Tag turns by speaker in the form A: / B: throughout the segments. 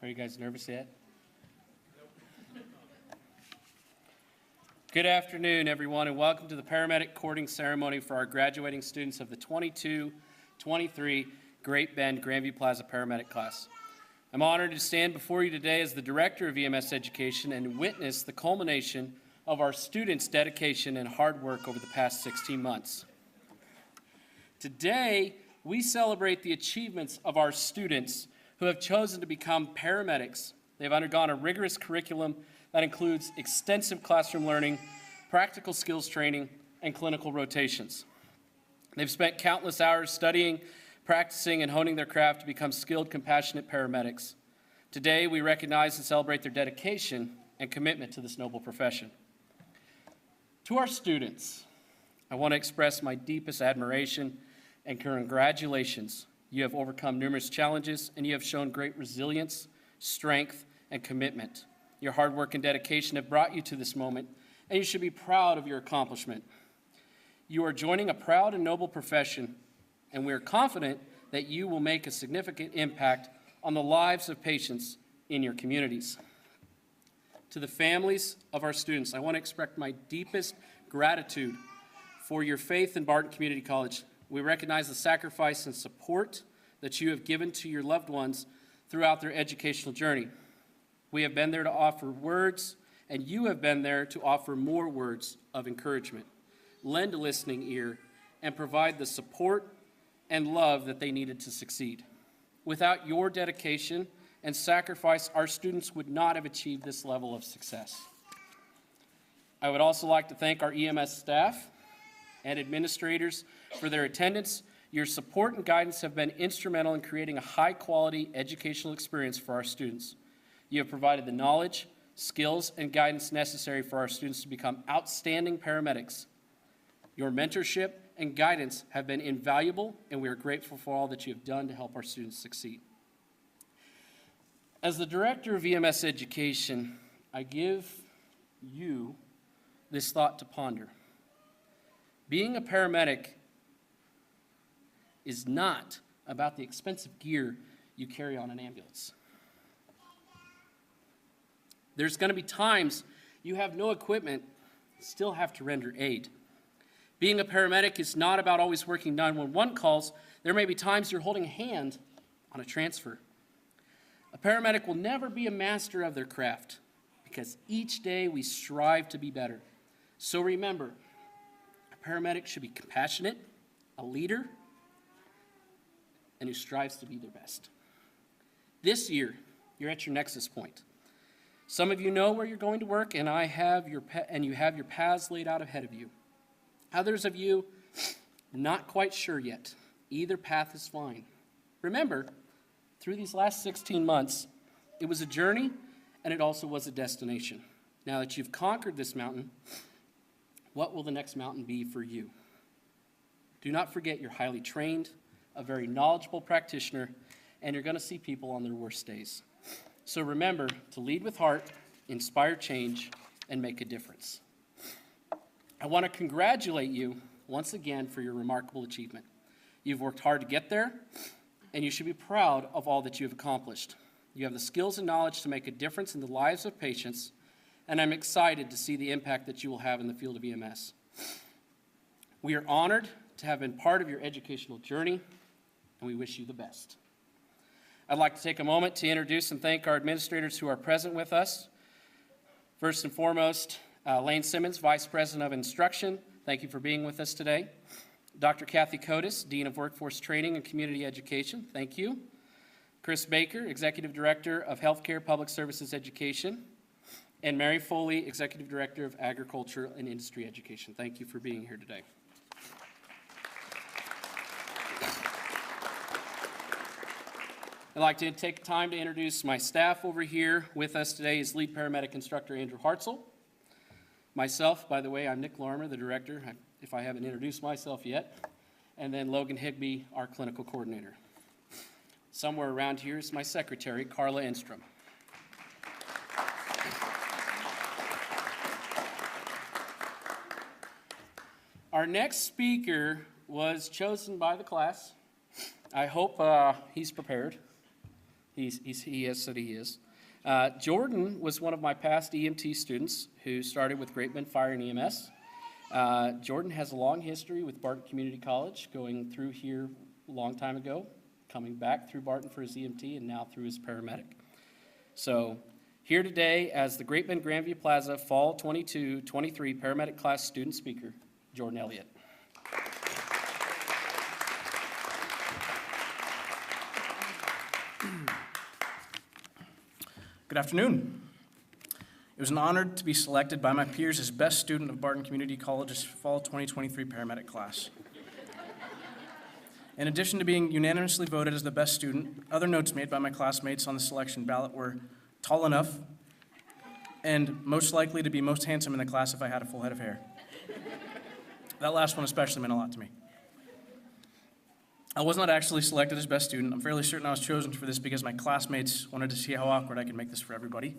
A: Are you guys nervous yet? Good afternoon, everyone, and welcome to the Paramedic courting ceremony for our graduating students of the 22-23 Great Bend Grandview Plaza Paramedic class. I'm honored to stand before you today as the Director of EMS Education and witness the culmination of our students' dedication and hard work over the past 16 months. Today, we celebrate the achievements of our students who have chosen to become paramedics. They've undergone a rigorous curriculum that includes extensive classroom learning, practical skills training, and clinical rotations. They've spent countless hours studying, practicing, and honing their craft to become skilled, compassionate paramedics. Today, we recognize and celebrate their dedication and commitment to this noble profession. To our students, I want to express my deepest admiration and congratulations. You have overcome numerous challenges, and you have shown great resilience, strength, and commitment. Your hard work and dedication have brought you to this moment, and you should be proud of your accomplishment. You are joining a proud and noble profession, and we are confident that you will make a significant impact on the lives of patients in your communities. To the families of our students, I want to express my deepest gratitude for your faith in Barton Community College. We recognize the sacrifice and support that you have given to your loved ones throughout their educational journey. We have been there to offer words, and you have been there to offer more words of encouragement, lend a listening ear, and provide the support and love that they needed to succeed. Without your dedication and sacrifice, our students would not have achieved this level of success. I would also like to thank our EMS staff and administrators for their attendance. Your support and guidance have been instrumental in creating a high-quality educational experience for our students. You have provided the knowledge, skills, and guidance necessary for our students to become outstanding paramedics. Your mentorship and guidance have been invaluable, and we are grateful for all that you have done to help our students succeed. As the Director of EMS Education, I give you this thought to ponder. Being a paramedic is not about the expensive gear you carry on an ambulance. There's going to be times you have no equipment, still have to render aid. Being a paramedic is not about always working 911 calls. There may be times you're holding a hand on a transfer. A paramedic will never be a master of their craft because each day we strive to be better. So remember, a paramedic should be compassionate, a leader, and who strives to be their best. This year, you're at your nexus point. Some of you know where you're going to work, and you have your paths laid out ahead of you. Others of you, not quite sure yet. Either path is fine. Remember, through these last 16 months, it was a journey, and it also was a destination. Now that you've conquered this mountain, what will the next mountain be for you? Do not forget you're highly trained, a very knowledgeable practitioner, and you're going to see people on their worst days. So remember to lead with heart, inspire change, and make a difference. I want to congratulate you once again for your remarkable achievement. You've worked hard to get there, and you should be proud of all that you have accomplished. You have the skills and knowledge to make a difference in the lives of patients, and I'm excited to see the impact that you will have in the field of EMS. We are honored to have been part of your educational journey, and we wish you the best. I'd like to take a moment to introduce and thank our administrators who are present with us. First and foremost, Lane Simmons, Vice President of Instruction. Thank you for being with us today. Dr. Kathy Kotis, Dean of Workforce Training and Community Education. Thank you. Chris Baker, Executive Director of Healthcare Public Services Education. And Mary Foley, Executive Director of Agriculture and Industry Education. Thank you for being here today. I'd like to take time to introduce my staff over here. With us today is Lead Paramedic Instructor Andrew Hartzell. Myself, by the way, I'm Nick Larmer, the Director, if I haven't introduced myself yet. And then Logan Higby, our Clinical Coordinator. Somewhere around here is my Secretary, Carla Enstrom. Our next speaker was chosen by the class. I hope he's prepared. He is said he is. Jordan was one of my past EMT students who started with Great Bend Fire and EMS. Jordan has a long history with Barton Community College, going through here a long time ago, coming back through Barton for his EMT, and now through his paramedic. So here today as the Great Bend Grandview Plaza Fall 22-23 paramedic class student speaker, Jordan Elliott.
B: Good afternoon. It was an honor to be selected by my peers as best student of Barton Community College's Fall 2023 paramedic class. In addition to being unanimously voted as the best student, other notes made by my classmates on the selection ballot were tall enough and most likely to be most handsome in the class if I had a full head of hair. That last one especially meant a lot to me. I was not actually selected as best student. I'm fairly certain I was chosen for this because my classmates wanted to see how awkward I could make this for everybody.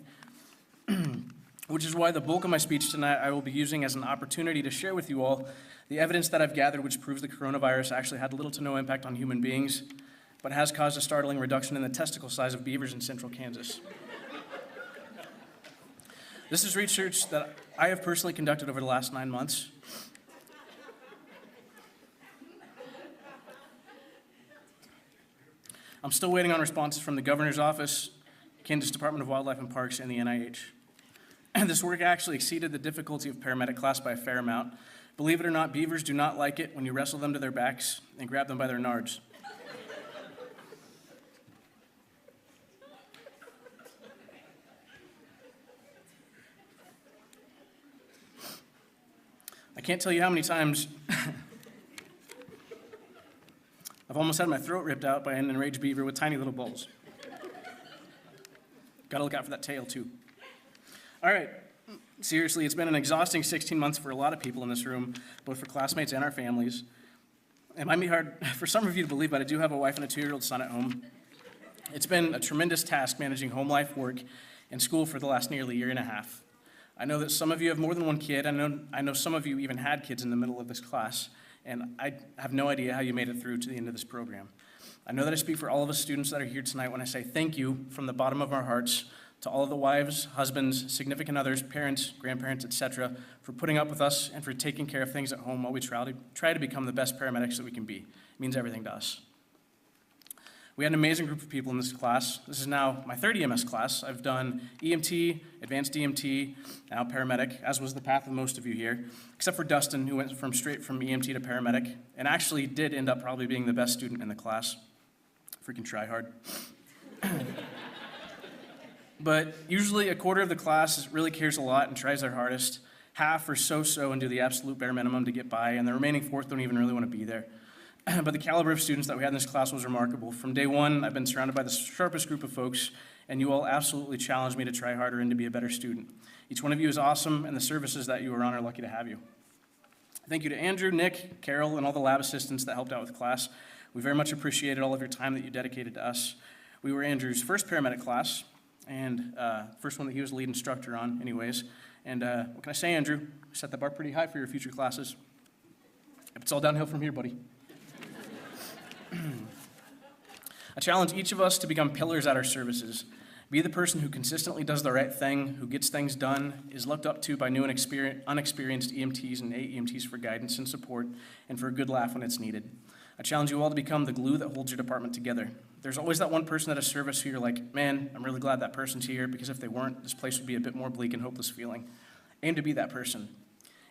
B: Which is why the bulk of my speech tonight I will be using as an opportunity to share with you all the evidence that I've gathered which proves the coronavirus actually had little to no impact on human beings, but has caused a startling reduction in the testicle size of beavers in central Kansas. This is research that I have personally conducted over the last 9 months. I'm still waiting on responses from the governor's office, Kansas Department of Wildlife and Parks, and the NIH. And this work actually exceeded the difficulty of paramedic class by a fair amount. Believe it or not, beavers do not like it when you wrestle them to their backs and grab them by their nards. I can't tell you how many times I've almost had my throat ripped out by an enraged beaver with tiny little balls. Gotta look out for that tail, too. All right, seriously, it's been an exhausting 16 months for a lot of people in this room, both for classmates and our families. It might be hard for some of you to believe, but I do have a wife and a 2-year-old son at home. It's been a tremendous task managing home life, work, and school for the last nearly year and a half. I know that some of you have more than one kid. I know some of you even had kids in the middle of this class, and I have no idea how you made it through to the end of this program. I know that I speak for all of us students that are here tonight when I say thank you from the bottom of our hearts to all of the wives, husbands, significant others, parents, grandparents, etc., for putting up with us and for taking care of things at home while we try to become the best paramedics that we can be. It means everything to us. We had an amazing group of people in this class. This is now my third EMS class. I've done EMT, advanced EMT, now paramedic, as was the path of most of you here, except for Dustin, who went straight from EMT to paramedic, and actually did end up probably being the best student in the class. Freaking try hard. But usually a quarter of the class really cares a lot and tries their hardest. Half are so-so and do the absolute bare minimum to get by, and the remaining fourth don't even really want to be there. But the caliber of students that we had in this class was remarkable. From day one, I've been surrounded by the sharpest group of folks, and you all absolutely challenged me to try harder and to be a better student. Each one of you is awesome, and the services that you are on are lucky to have you. Thank you to Andrew, Nick, Carol, and all the lab assistants that helped out with class. We very much appreciated all of your time that you dedicated to us. We were Andrew's first paramedic class, and first one that he was lead instructor on anyways. And what can I say, Andrew? Set the bar pretty high for your future classes. It's all downhill from here, buddy. I challenge each of us to become pillars at our services. Be the person who consistently does the right thing, who gets things done, is looked up to by new and unexperienced EMTs and AEMTs for guidance and support, and for a good laugh when it's needed. I challenge you all to become the glue that holds your department together. There's always that one person at a service who you're like, man, I'm really glad that person's here, because if they weren't, this place would be a bit more bleak and hopeless feeling. Aim to be that person.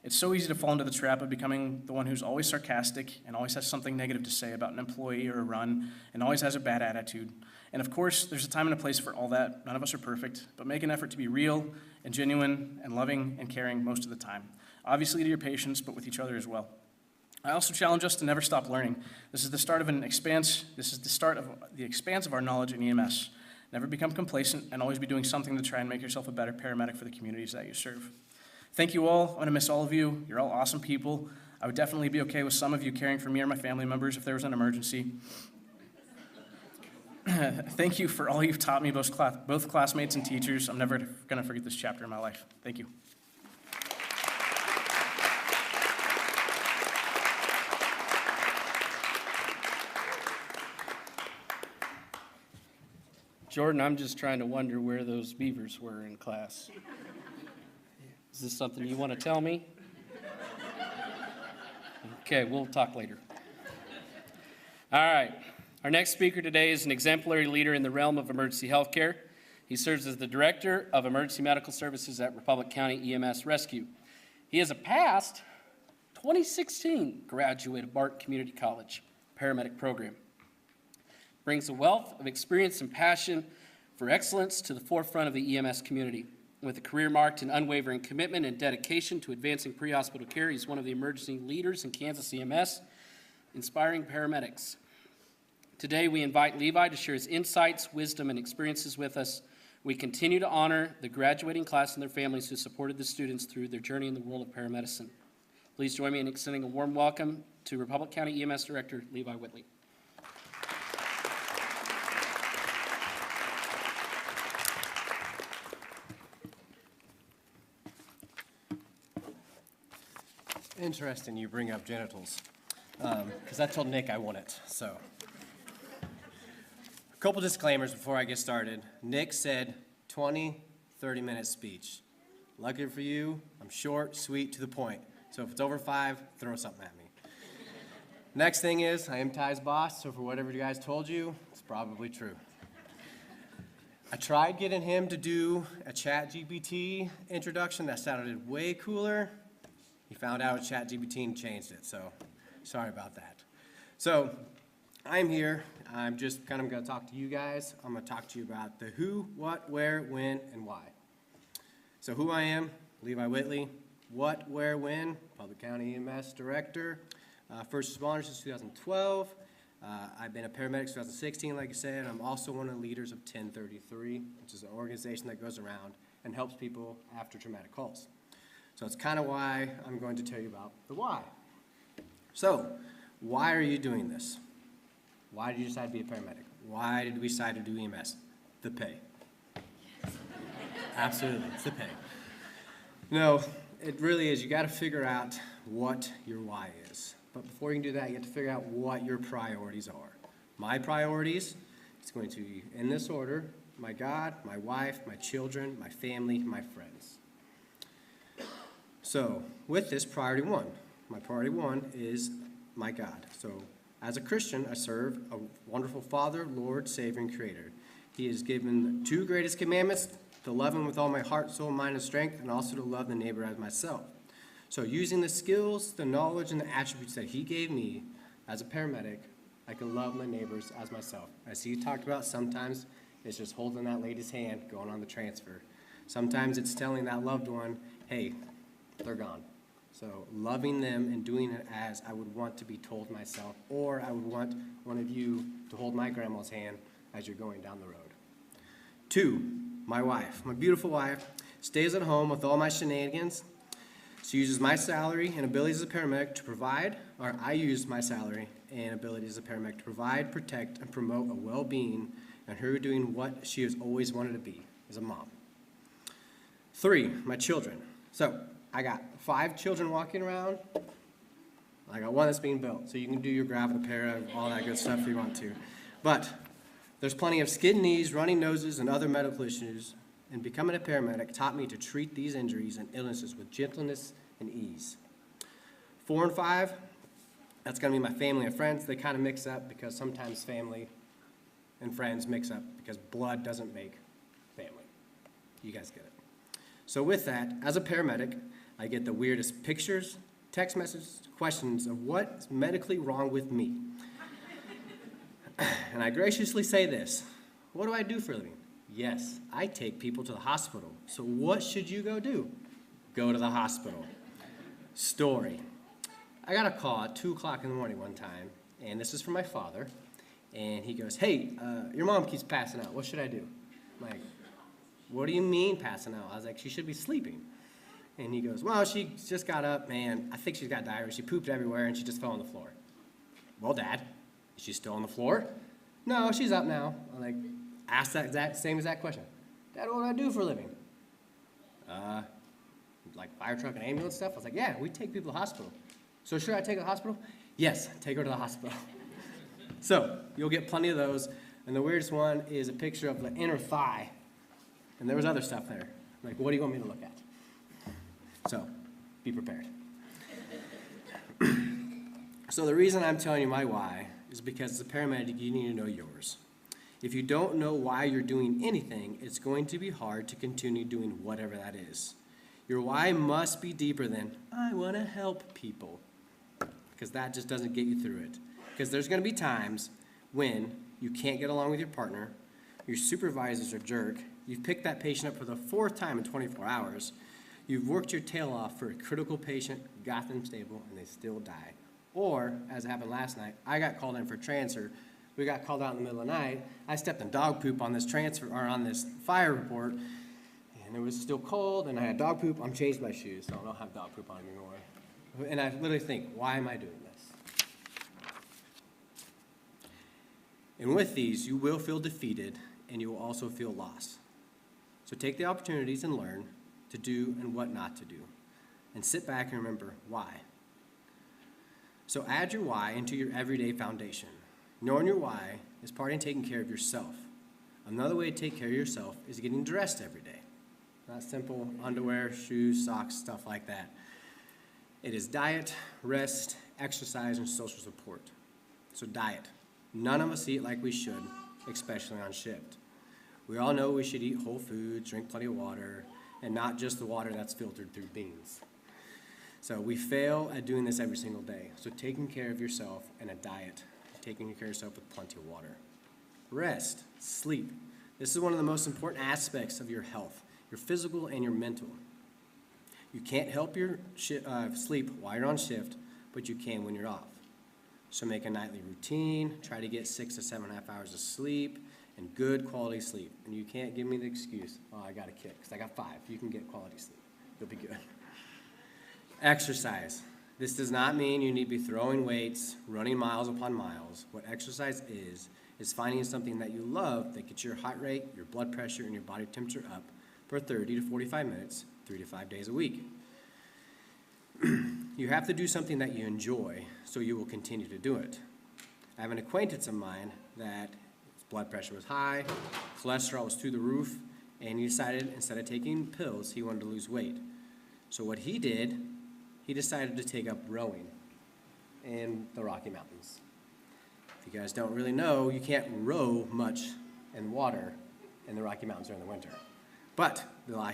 B: It's so easy to fall into the trap of becoming the one who's always sarcastic and always has something negative to say about an employee or a run and always has a bad attitude. And of course, there's a time and a place for all that. None of us are perfect, but make an effort to be real and genuine and loving and caring most of the time. Obviously to your patients, but with each other as well. I also challenge us to never stop learning. This is the start of the expanse of our knowledge in EMS. Never become complacent and always be doing something to try and make yourself a better paramedic for the communities that you serve. Thank you all. I'm going to miss all of you. You're all awesome people. I would definitely be okay with some of you caring for me or my family members if there was an emergency. Thank you for all you've taught me, both classmates and teachers. I'm never going to forget this chapter in my life. Thank you.
A: Jordan, I'm just trying to wonder where those beavers were in class. Is this something you want to tell me? Okay, we'll talk later. All right. Our next speaker today is an exemplary leader in the realm of emergency healthcare. He serves as the Director of Emergency Medical Services at Republic County EMS Rescue. He has a past 2016 graduate of Barton Community College Paramedic program. Brings a wealth of experience and passion for excellence to the forefront of the EMS community. With a career marked in unwavering commitment and dedication to advancing pre-hospital care, he's one of the emerging leaders in Kansas EMS, inspiring paramedics. Today, we invite Levi to share his insights, wisdom, and experiences with us. We continue to honor the graduating class and their families who supported the students through their journey in the world of paramedicine. Please join me in extending a warm welcome to Republic County EMS Director Levi Whitley.
C: Interesting you bring up genitals, because I told Nick I want it, so. A couple disclaimers before I get started. Nick said 20, 30-minute speech. Lucky for you, I'm short, sweet, to the point. So if it's over 5, throw something at me. Next thing is, I am Ty's boss, so for whatever you guys told you, it's probably true. I tried getting him to do a ChatGPT introduction that sounded way cooler. He found out ChatGPT and changed it, so sorry about that. So I'm here. I'm just kind of going to talk to you guys. I'm going to talk to you about the who, what, where, when, and why. So who I am, Levi Whitley. What, where, when, Public County EMS Director. First responder since 2012. I've been a paramedic since 2016, like I said. I'm also one of the leaders of 1033, which is an organization that goes around and helps people after traumatic calls. So it's kind of why I'm going to tell you about the why. So, why are you doing this? Why did you decide to be a paramedic? Why did we decide to do EMS? The pay. Yes. Absolutely, it's the pay. No, it really is. You got to figure out what your why is. But before you can do that, you have to figure out what your priorities are. My priorities, it's going to be in this order: my God, my wife, my children, my family, my friends. So, with this, priority one. My priority one is my God. So, as a Christian, I serve a wonderful Father, Lord, Savior, and Creator. He has given the 2 greatest commandments: to love Him with all my heart, soul, mind, and strength, and also to love the neighbor as myself. So, using the skills, the knowledge, and the attributes that He gave me as a paramedic, I can love my neighbors as myself. As he talked about, sometimes it's just holding that lady's hand, going on the transfer. Sometimes it's telling that loved one, hey, they're gone. So loving them and doing it as I would want to be told myself, or I would want one of you to hold my grandma's hand as you're going down the road. 2, my wife. My beautiful wife stays at home with all my shenanigans. She uses my salary and abilities as a paramedic to provide, or I use my salary and abilities as a paramedic to provide, protect, and promote a well-being, and her doing what she has always wanted to be, as a mom. 3, my children. So I got 5 children walking around. I got 1 that's being built, so you can do your gravel para, all that good stuff if you want to. But there's plenty of skid knees, runny noses, and other medical issues, and becoming a paramedic taught me to treat these injuries and illnesses with gentleness and ease. 4 and 5, that's going to be my family and friends. They kind of mix up because sometimes family and friends mix up because blood doesn't make family. You guys get it. So with that, as a paramedic, I get the weirdest pictures, text messages, questions of what's medically wrong with me. And I graciously say this: what do I do for a living? Yes, I take people to the hospital. So what should you go do? Go to the hospital. Story. I got a call at 2 o'clock in the morning one time, and this is from my father, and he goes, hey, your mom keeps passing out. What should I do? I'm like, what do you mean passing out? I was like, she should be sleeping. And he goes, well, she just got up, man. I think she's got diarrhea. She pooped everywhere, and she just fell on the floor. Well, Dad, is she still on the floor? No, she's up now. I'm like, ask that same exact question. Dad, what do I do for a living? Like fire truck and ambulance stuff? I was like, yeah, we take people to the hospital. So should I take her to the hospital? Yes, take her to the hospital. So you'll get plenty of those. And the weirdest one is a picture of the inner thigh. And there was other stuff there. Like, what do you want me to look at? So, be prepared. So the reason I'm telling you my why is because as a paramedic, you need to know yours. If you don't know why you're doing anything, it's going to be hard to continue doing whatever that is. Your why must be deeper than, I want to help people, because that just doesn't get you through it. Because there's going to be times when you can't get along with your partner, your supervisor's a jerk, you've picked that patient up for the 4th time in 24 hours, you've worked your tail off for a critical patient, got them stable, and they still die. Or, as happened last night, I got called in for transfer. We got called out in the middle of the night. I stepped in dog poop on this transfer, or on this fire report, and it was still cold, and I had dog poop. I'm changed my shoes, so I don't have dog poop on anymore. And I literally think, why am I doing this? And with these, you will feel defeated, and you will also feel lost. So take the opportunities and learn to do and what not to do. And sit back and remember why. So add your why into your everyday foundation. Knowing your why is part in taking care of yourself. Another way to take care of yourself is getting dressed every day. Not simple underwear, shoes, socks, stuff like that. It is diet, rest, exercise, and social support. So diet. None of us eat like we should, especially on shift. We all know we should eat whole foods, drink plenty of water, and not just the water that's filtered through beans. So we fail at doing this every single day. So taking care of yourself and a diet, taking care of yourself with plenty of water. Rest, sleep. This is one of the most important aspects of your health, your physical and your mental. You can't help your sleep while you're on shift, but you can when you're off. So make a nightly routine, try to get 6 to 7.5 hours of sleep, and good quality sleep. And you can't give me the excuse, oh, I got a kid, because I got 5. You can get quality sleep. You'll be good. Exercise. This does not mean you need to be throwing weights, running miles upon miles. What exercise is finding something that you love that gets your heart rate, your blood pressure, and your body temperature up for 30 to 45 minutes, 3 to 5 days a week. You have to do something that you enjoy, so you will continue to do it. I have an acquaintance of mine that his blood pressure was high, cholesterol was through the roof, and he decided instead of taking pills, he wanted to lose weight. So what he did, he decided to take up rowing in the Rocky Mountains. If you guys don't really know, you can't row much in water in the Rocky Mountains during the winter. But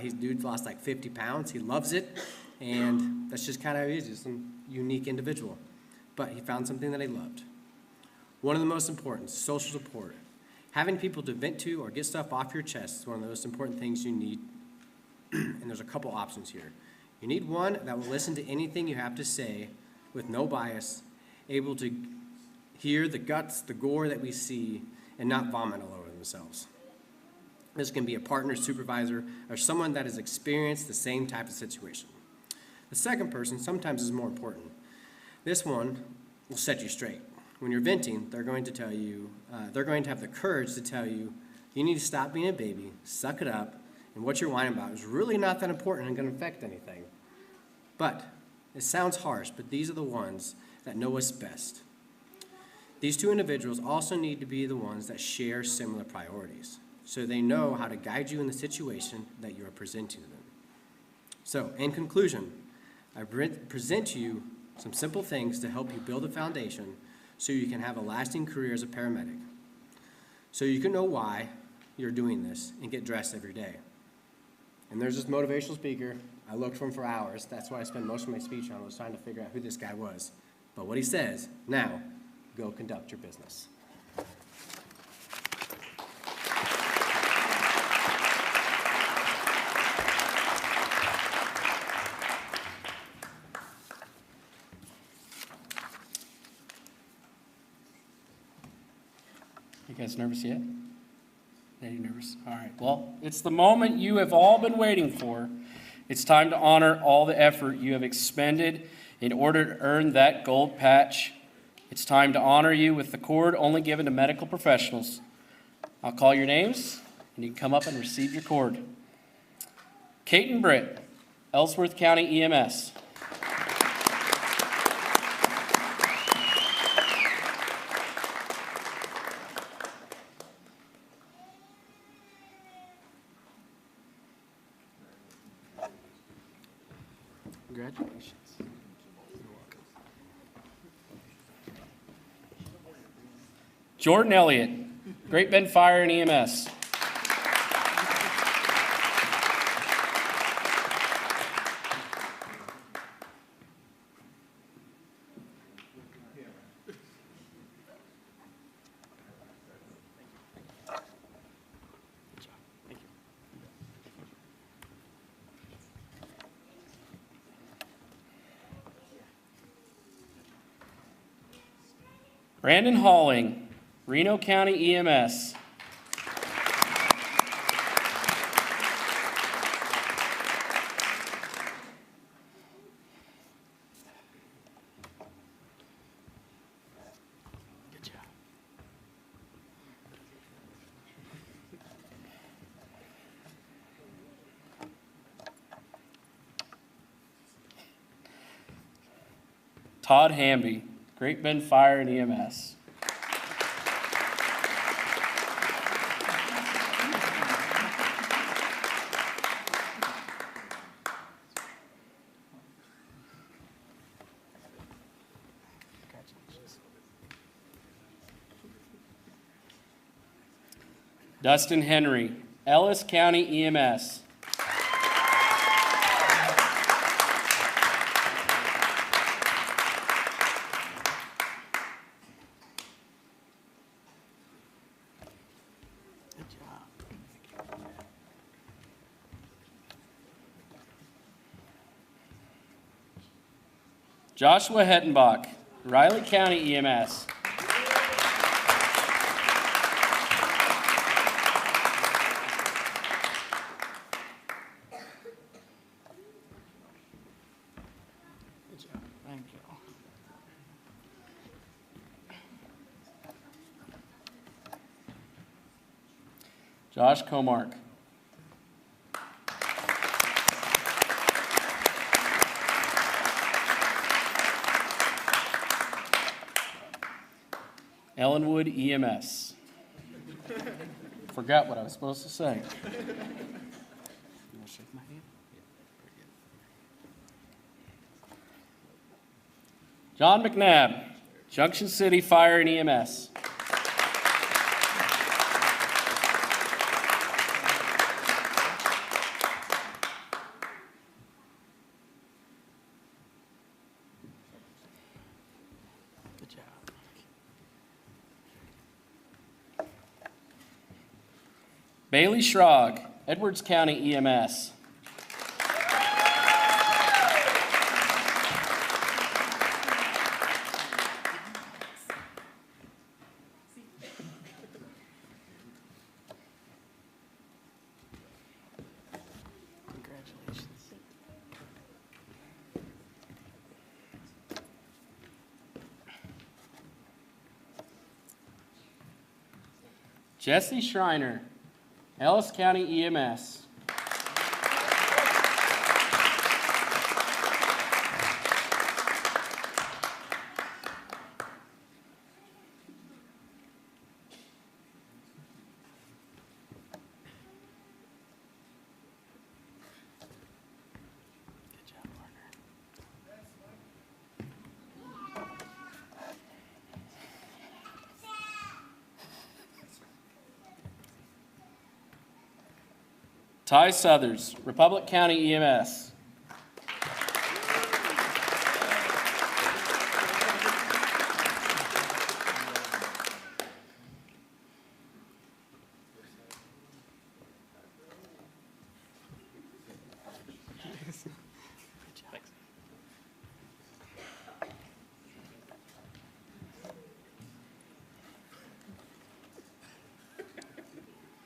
C: his dude lost like 50 pounds. He loves it, and that's just kind of how he is. He's some unique individual. But he found something that he loved. One of the most important, social support. Having people to vent to or get stuff off your chest is one of the most important things you need. And there's a couple options here. You need one that will listen to anything you have to say with no bias, able to hear the guts, the gore that we see, and not vomit all over themselves. This can be a partner, supervisor, or someone that has experienced the same type of situation. The second person sometimes is more important. This one will set you straight. When you're venting, they're going to tell you, they're going to have the courage to tell you, you need to stop being a baby, suck it up, and what you're whining about is really not that important and going to affect anything. But it sounds harsh, but these are the ones that know us best. These two individuals also need to be the ones that share similar priorities, so they know how to guide you in the situation that you are presenting to them. So, in conclusion, I present to you some simple things to help you build a foundation so you can have a lasting career as a paramedic, so you can know why you're doing this and get dressed every day. And there's this motivational speaker. I looked for him for hours. That's what I spent most of my speech on, was trying to figure out who this guy was. But what he says, now, go conduct your business.
A: You guys nervous yet? Are you nervous? All right. Well, it's the moment you have all been waiting for. It's time to honor all the effort you have expended in order to earn that gold patch. It's time to honor you with the cord only given to medical professionals. I'll call your names, and you can come up and receive your cord. Kate and Britt, Ellsworth County EMS. Jordan Elliott, Great Bend Fire and EMS. Brandon Halling, Reno County EMS. Good job. Todd Hamby, Great Bend Fire and EMS. Dustin Henry, Ellis County EMS. Joshua Hettenbach, Riley County EMS.
B: Good job. Thank you.
A: Josh Comark. Ellenwood EMS. Forgot what I was supposed to say.
B: You want to shake my hand?
A: John McNabb, Junction City Fire and EMS.
B: Good job.
A: Bailey Schrog, Edwards County EMS.
B: Congratulations.
A: Jesse Schreiner, Ellis County EMS.
B: Good job, partner.
A: Ty Southers, Republic County EMS.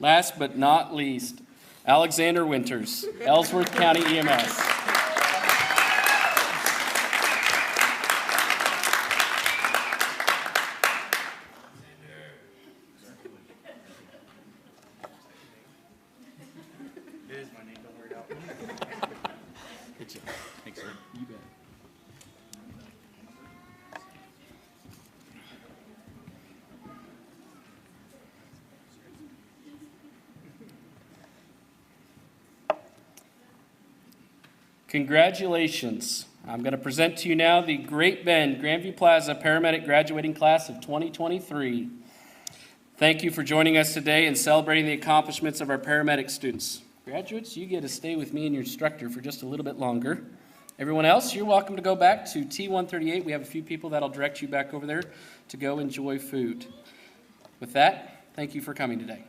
A: Last but not least, Alexander Winters, Ellsworth County EMS.
B: Good job. Thanks, sir. You bet.
A: Congratulations. I'm going to present to you now the Great Bend Grandview Plaza Paramedic Graduating Class of 2023. Thank you for joining us today and celebrating the accomplishments of our paramedic students. Graduates, you get to stay with me and your instructor for just a little bit longer. Everyone else, you're welcome to go back to T138. We have a few people that'll direct you back over there to go enjoy food. With that, thank you for coming today.